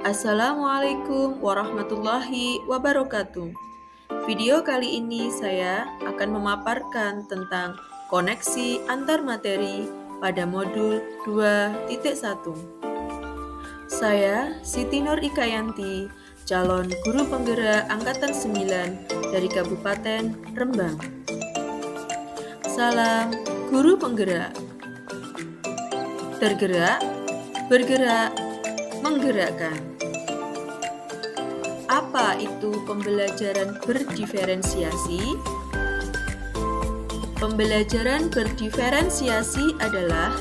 Assalamualaikum warahmatullahi wabarakatuh. Video kali ini saya akan memaparkan tentang koneksi antar materi pada modul 2.1. Saya Siti Nur Ikayanti, calon guru penggerak angkatan 9 dari Kabupaten Rembang. Salam guru penggerak. Tergerak, bergerak, menggerakkan. Apa itu pembelajaran berdiferensiasi? Pembelajaran berdiferensiasi adalah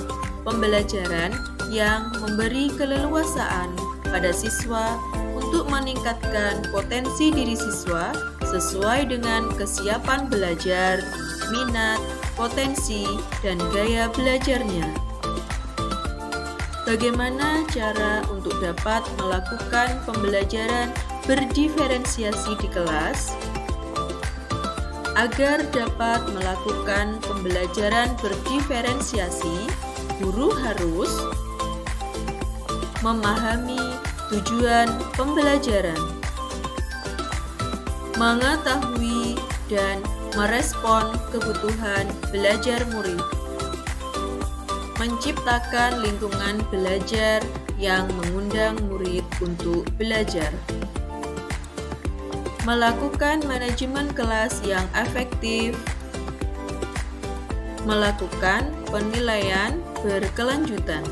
pembelajaran yang memberi keleluasaan pada siswa untuk meningkatkan potensi diri siswa sesuai dengan kesiapan belajar, minat, potensi, dan gaya belajarnya. Bagaimana cara untuk dapat melakukan pembelajaran berdiferensiasi di kelas? Agar dapat melakukan pembelajaran berdiferensiasi, guru harus memahami tujuan pembelajaran, mengetahui dan merespon kebutuhan belajar murid, menciptakan lingkungan belajar yang mengundang murid untuk belajar, melakukan manajemen kelas yang efektif, melakukan penilaian berkelanjutan.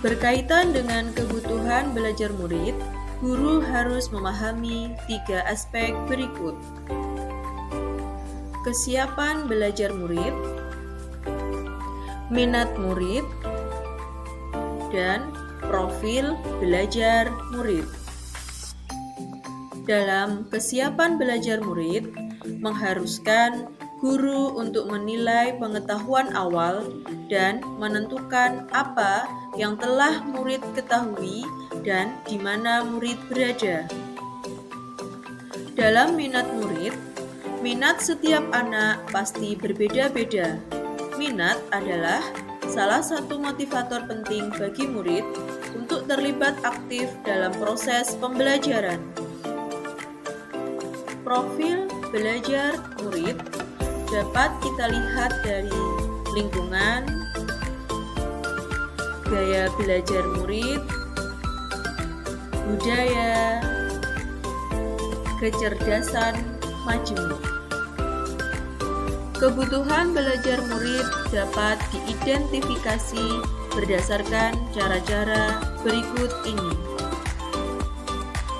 Berkaitan dengan kebutuhan belajar murid, guru harus memahami 3 aspek berikut: kesiapan belajar murid, minat murid, dan profil belajar murid. Dalam kesiapan belajar murid, mengharuskan guru untuk menilai pengetahuan awal dan menentukan apa yang telah murid ketahui dan di mana murid berada. Dalam minat murid, minat setiap anak pasti berbeda-beda. Minat adalah salah satu motivator penting bagi murid untuk terlibat aktif dalam proses pembelajaran. Profil belajar murid dapat kita lihat dari lingkungan, gaya belajar murid, budaya, kecerdasan majemuk. Kebutuhan belajar murid dapat diidentifikasi berdasarkan cara-cara berikut ini: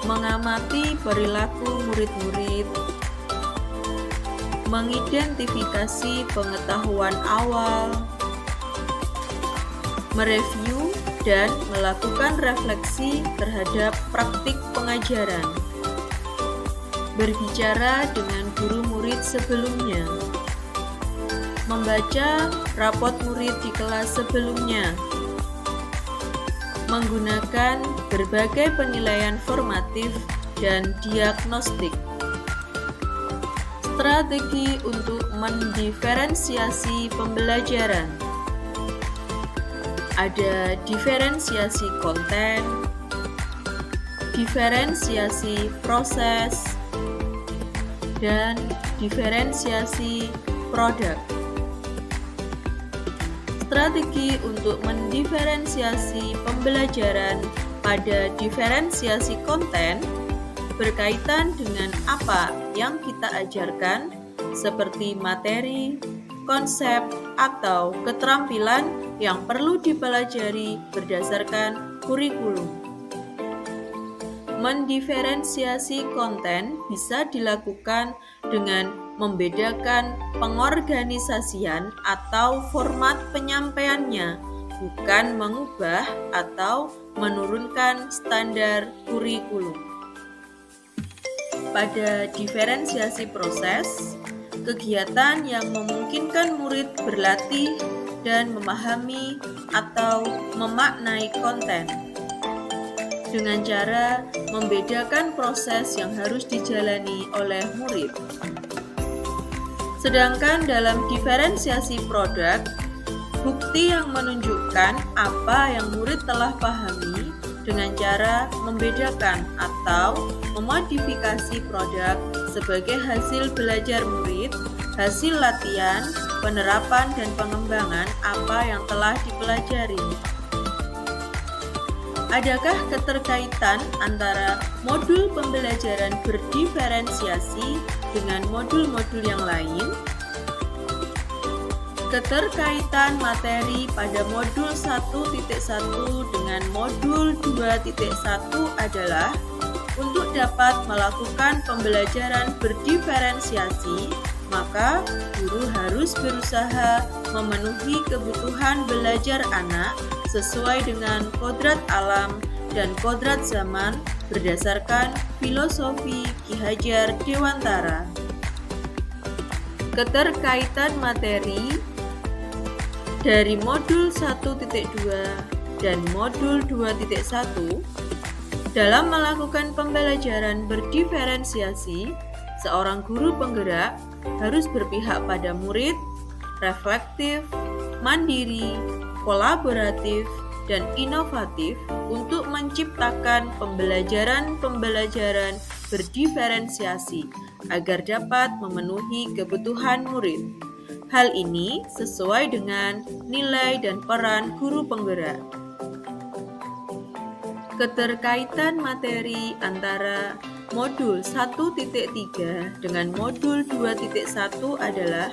mengamati perilaku murid-murid, mengidentifikasi pengetahuan awal, mereview dan melakukan refleksi terhadap praktik pengajaran, berbicara dengan guru murid sebelumnya, membaca rapot murid di kelas sebelumnya, menggunakan berbagai penilaian formatif dan diagnostik. Strategi untuk mendiferensiasi pembelajaran. Ada diferensiasi konten, diferensiasi proses, dan diferensiasi produk. Strategi untuk mendiferensiasi pembelajaran pada diferensiasi konten berkaitan dengan apa yang kita ajarkan, seperti materi, konsep, atau keterampilan yang perlu dipelajari berdasarkan kurikulum. Mendiferensiasi konten bisa dilakukan dengan membedakan pengorganisasian atau format penyampaiannya, bukan mengubah atau menurunkan standar kurikulum. Pada diferensiasi proses, kegiatan yang memungkinkan murid berlatih dan memahami atau memaknai konten dengan cara membedakan proses yang harus dijalani oleh murid. Sedangkan dalam diferensiasi produk, bukti yang menunjukkan apa yang murid telah pahami dengan cara membedakan atau memodifikasi produk sebagai hasil belajar murid, hasil latihan, penerapan dan pengembangan apa yang telah dipelajari. Adakah keterkaitan antara modul pembelajaran berdiferensiasi dengan modul-modul yang lain? Keterkaitan materi pada modul 1.1 dengan modul 2.1 adalah untuk dapat melakukan pembelajaran berdiferensiasi, maka guru harus berusaha memenuhi kebutuhan belajar anak sesuai dengan kodrat alam dan kodrat zaman berdasarkan filosofi Ki Hajar Dewantara. Keterkaitan materi dari modul 1.2 dan modul 2.1 dalam melakukan pembelajaran berdiferensiasi, seorang guru penggerak harus berpihak pada murid, reflektif, mandiri, kolaboratif, dan inovatif untuk menciptakan pembelajaran berdiferensiasi agar dapat memenuhi kebutuhan murid. Hal ini sesuai dengan nilai dan peran guru penggerak. Keterkaitan materi antara modul 1.3 dengan modul 2.1 adalah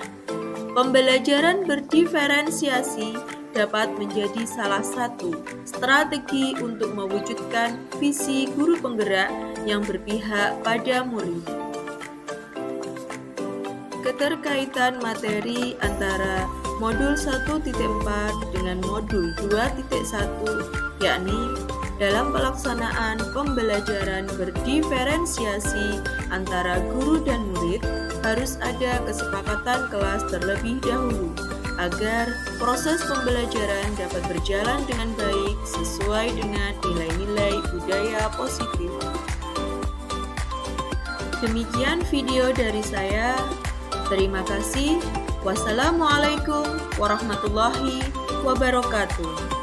pembelajaran berdiferensiasi dapat menjadi salah satu strategi untuk mewujudkan visi guru penggerak yang berpihak pada murid. Keterkaitan materi antara modul 1.4 dengan modul 2.1 yakni dalam pelaksanaan pembelajaran berdiferensiasi antara guru dan murid harus ada kesepakatan kelas terlebih dahulu agar proses pembelajaran dapat berjalan dengan baik sesuai dengan nilai-nilai budaya positif. Demikian video dari saya. Terima kasih. Wassalamualaikum warahmatullahi wabarakatuh.